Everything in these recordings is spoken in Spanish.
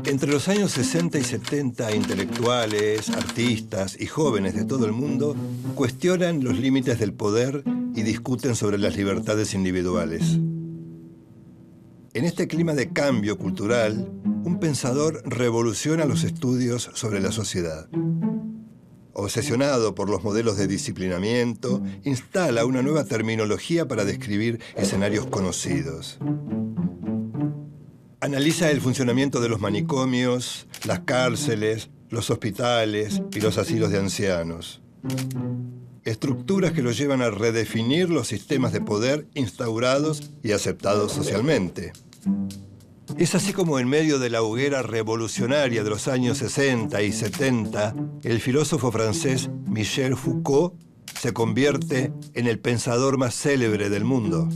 Entre los años 60 y 70, intelectuales, artistas y jóvenes de todo el mundo cuestionan los límites del poder y discuten sobre las libertades individuales. En este clima de cambio cultural, un pensador revoluciona los estudios sobre la sociedad. Obsesionado por los modelos de disciplinamiento, instala una nueva terminología para describir escenarios conocidos. Analiza el funcionamiento de los manicomios, las cárceles, los hospitales y los asilos de ancianos. Estructuras que lo llevan a redefinir los sistemas de poder instaurados y aceptados socialmente. Es así como en medio de la hoguera revolucionaria de los años 60 y 70, el filósofo francés Michel Foucault se convierte en el pensador más célebre del mundo.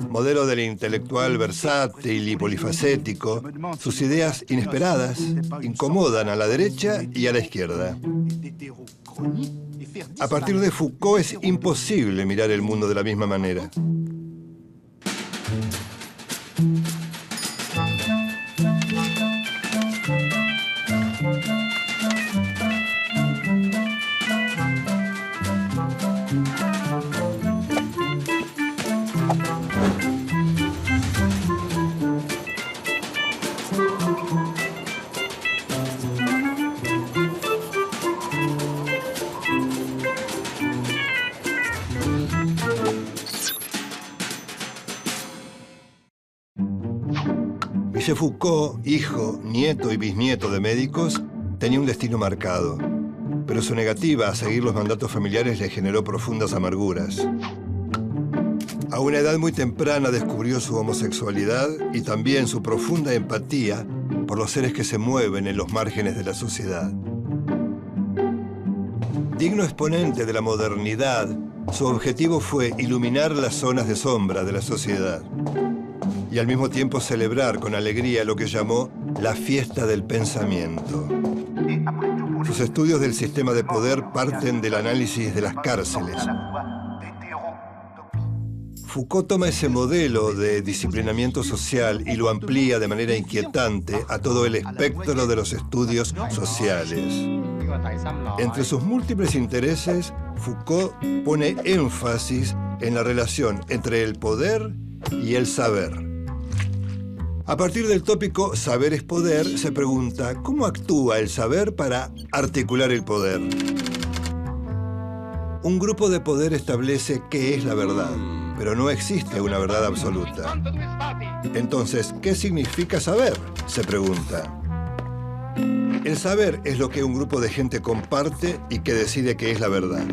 Modelo del intelectual versátil y polifacético, sus ideas inesperadas incomodan a la derecha y a la izquierda. A partir de Foucault es imposible mirar el mundo de la misma manera. Michel Foucault, hijo, nieto y bisnieto de médicos, tenía un destino marcado, pero su negativa a seguir los mandatos familiares le generó profundas amarguras. A una edad muy temprana descubrió su homosexualidad y también su profunda empatía por los seres que se mueven en los márgenes de la sociedad. Digno exponente de la modernidad, su objetivo fue iluminar las zonas de sombra de la sociedad y al mismo tiempo celebrar con alegría lo que llamó la fiesta del pensamiento. Sus estudios del sistema de poder parten del análisis de las cárceles. Foucault toma ese modelo de disciplinamiento social y lo amplía de manera inquietante a todo el espectro de los estudios sociales. Entre sus múltiples intereses, Foucault pone énfasis en la relación entre el poder y el saber. A partir del tópico saber es poder, se pregunta ¿cómo actúa el saber para articular el poder? Un grupo de poder establece qué es la verdad, pero no existe una verdad absoluta. Entonces, ¿qué significa saber?, se pregunta. El saber es lo que un grupo de gente comparte y que decide qué es la verdad.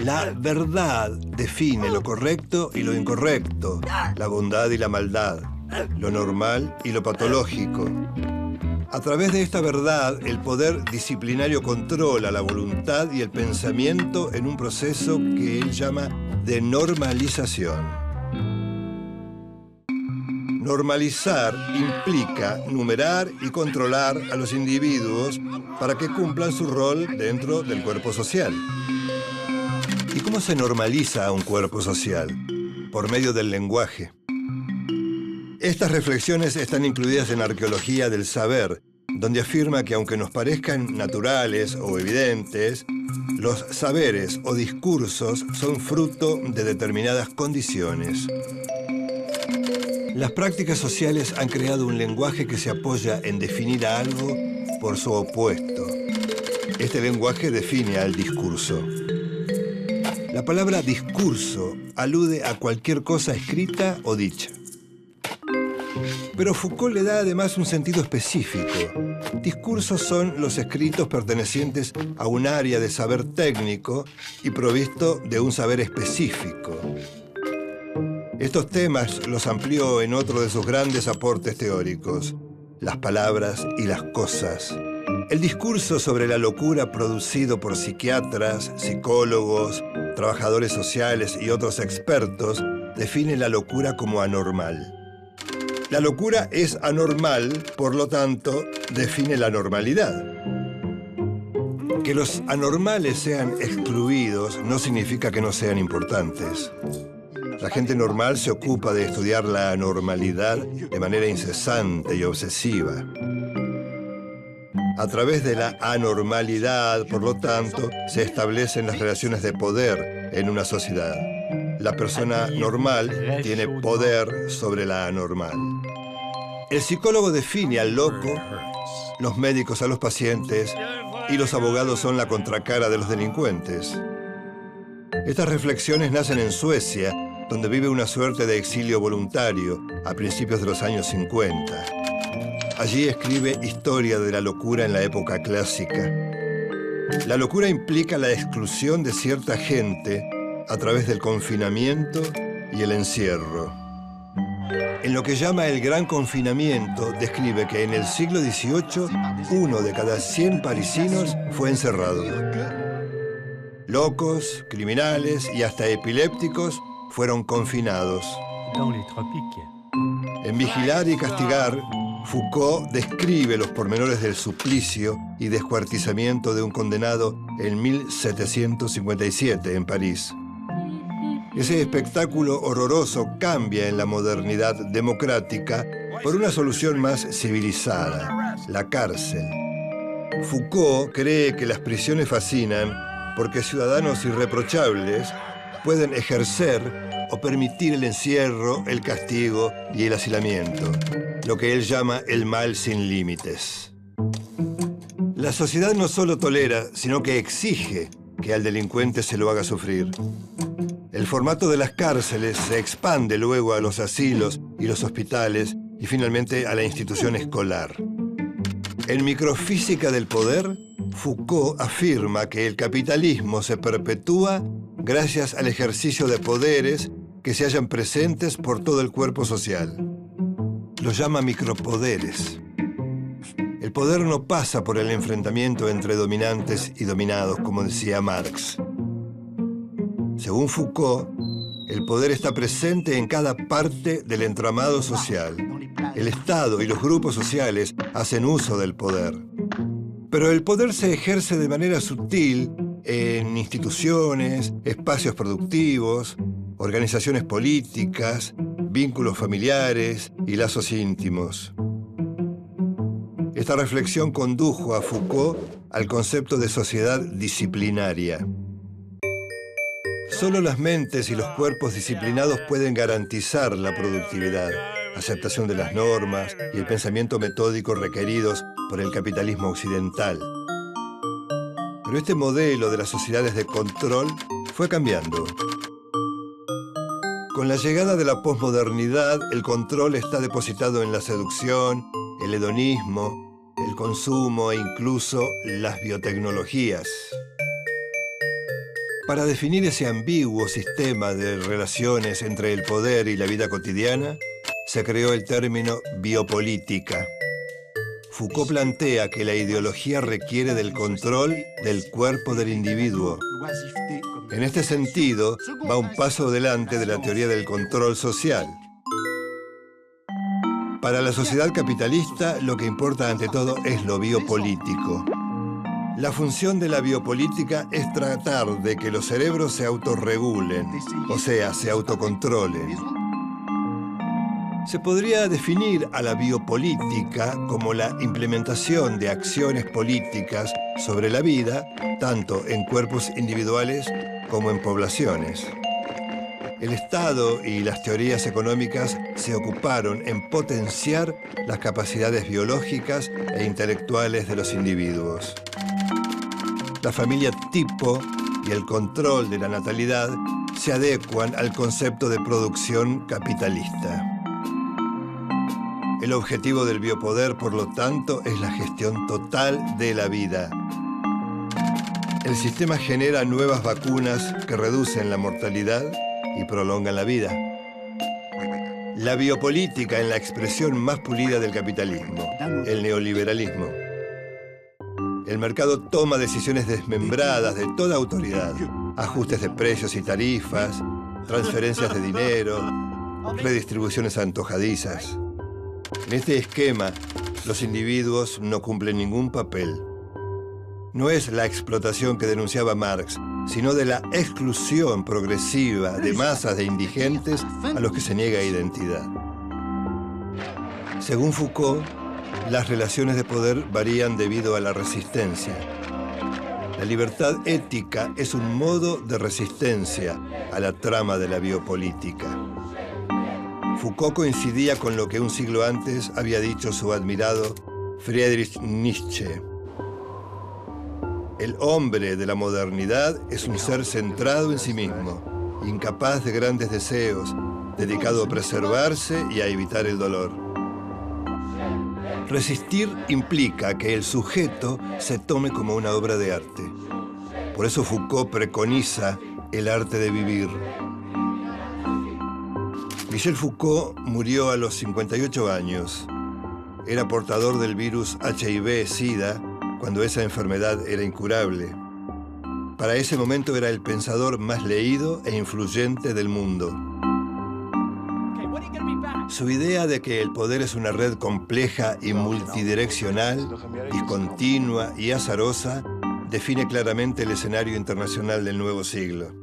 La verdad define lo correcto y lo incorrecto, la bondad y la maldad, lo normal y lo patológico. A través de esta verdad, el poder disciplinario controla la voluntad y el pensamiento en un proceso que él llama de normalización. Normalizar implica numerar y controlar a los individuos para que cumplan su rol dentro del cuerpo social. ¿Y cómo se normaliza a un cuerpo social? Por medio del lenguaje. Estas reflexiones están incluidas en Arqueología del Saber, donde afirma que aunque nos parezcan naturales o evidentes, los saberes o discursos son fruto de determinadas condiciones. Las prácticas sociales han creado un lenguaje que se apoya en definir a algo por su opuesto. Este lenguaje define al discurso. La palabra discurso alude a cualquier cosa escrita o dicha. Pero Foucault le da además un sentido específico. Discursos son los escritos pertenecientes a un área de saber técnico y provisto de un saber específico. Estos temas los amplió en otro de sus grandes aportes teóricos, las palabras y las cosas. El discurso sobre la locura producido por psiquiatras, psicólogos, trabajadores sociales y otros expertos define la locura como anormal. La locura es anormal, por lo tanto, define la normalidad. Que los anormales sean excluidos no significa que no sean importantes. La gente normal se ocupa de estudiar la anormalidad de manera incesante y obsesiva. A través de la anormalidad, por lo tanto, se establecen las relaciones de poder en una sociedad. La persona normal tiene poder sobre la anormal. El psicólogo define al loco, los médicos a los pacientes y los abogados son la contracara de los delincuentes. Estas reflexiones nacen en Suecia, donde vive una suerte de exilio voluntario a principios de los años 50. Allí escribe Historia de la locura en la época clásica. La locura implica la exclusión de cierta gente a través del confinamiento y el encierro. En lo que llama el Gran Confinamiento, describe que en el siglo XVIII, 1 de cada 100 parisinos fue encerrado. Locos, criminales y hasta epilépticos fueron confinados. En Vigilar y Castigar, Foucault describe los pormenores del suplicio y descuartizamiento de un condenado en 1757 en París. Ese espectáculo horroroso cambia en la modernidad democrática por una solución más civilizada, la cárcel. Foucault cree que las prisiones fascinan porque ciudadanos irreprochables pueden ejercer o permitir el encierro, el castigo y el hacinamiento, lo que él llama el mal sin límites. La sociedad no solo tolera, sino que exige que al delincuente se lo haga sufrir. El formato de las cárceles se expande luego a los asilos y los hospitales y finalmente a la institución escolar. En Microfísica del Poder, Foucault afirma que el capitalismo se perpetúa gracias al ejercicio de poderes que se hallan presentes por todo el cuerpo social. Los llama micropoderes. El poder no pasa por el enfrentamiento entre dominantes y dominados, como decía Marx. Según Foucault, el poder está presente en cada parte del entramado social. El Estado y los grupos sociales hacen uso del poder. Pero el poder se ejerce de manera sutil en instituciones, espacios productivos, organizaciones políticas, vínculos familiares y lazos íntimos. Esta reflexión condujo a Foucault al concepto de sociedad disciplinaria. Solo las mentes y los cuerpos disciplinados pueden garantizar la productividad, aceptación de las normas y el pensamiento metódico requeridos por el capitalismo occidental. Pero este modelo de las sociedades de control fue cambiando. Con la llegada de la posmodernidad, el control está depositado en la seducción, el hedonismo, el consumo e incluso las biotecnologías. Para definir ese ambiguo sistema de relaciones entre el poder y la vida cotidiana, se creó el término biopolítica. Foucault plantea que la ideología requiere del control del cuerpo del individuo. En este sentido, va un paso adelante de la teoría del control social. Para la sociedad capitalista, lo que importa ante todo es lo biopolítico. La función de la biopolítica es tratar de que los cerebros se autorregulen, o sea, se autocontrolen. Se podría definir a la biopolítica como la implementación de acciones políticas sobre la vida, tanto en cuerpos individuales como en poblaciones. El Estado y las teorías económicas se ocuparon en potenciar las capacidades biológicas e intelectuales de los individuos. La familia tipo y el control de la natalidad se adecuan al concepto de producción capitalista. El objetivo del biopoder, por lo tanto, es la gestión total de la vida. El sistema genera nuevas vacunas que reducen la mortalidad y prolongan la vida. La biopolítica en la expresión más pulida del capitalismo, el neoliberalismo. El mercado toma decisiones desmembradas de toda autoridad, ajustes de precios y tarifas, transferencias de dinero, redistribuciones antojadizas. En este esquema, los individuos no cumplen ningún papel. no es la explotación que denunciaba Marx, sino de la exclusión progresiva de masas de indigentes a los que se niega identidad. Según Foucault, las relaciones de poder varían debido a la resistencia. La libertad ética es un modo de resistencia a la trama de la biopolítica. Foucault coincidía con lo que un siglo antes había dicho su admirado Friedrich Nietzsche. El hombre de la modernidad es un ser centrado en sí mismo, incapaz de grandes deseos, dedicado a preservarse y a evitar el dolor. Resistir implica que el sujeto se tome como una obra de arte. Por eso Foucault preconiza el arte de vivir. Michel Foucault murió a los 58 años. Era portador del virus HIV-Sida cuando esa enfermedad era incurable. Para ese momento era el pensador más leído e influyente del mundo. Su idea de que el poder es una red compleja y multidireccional, discontinua y azarosa, define claramente el escenario internacional del nuevo siglo.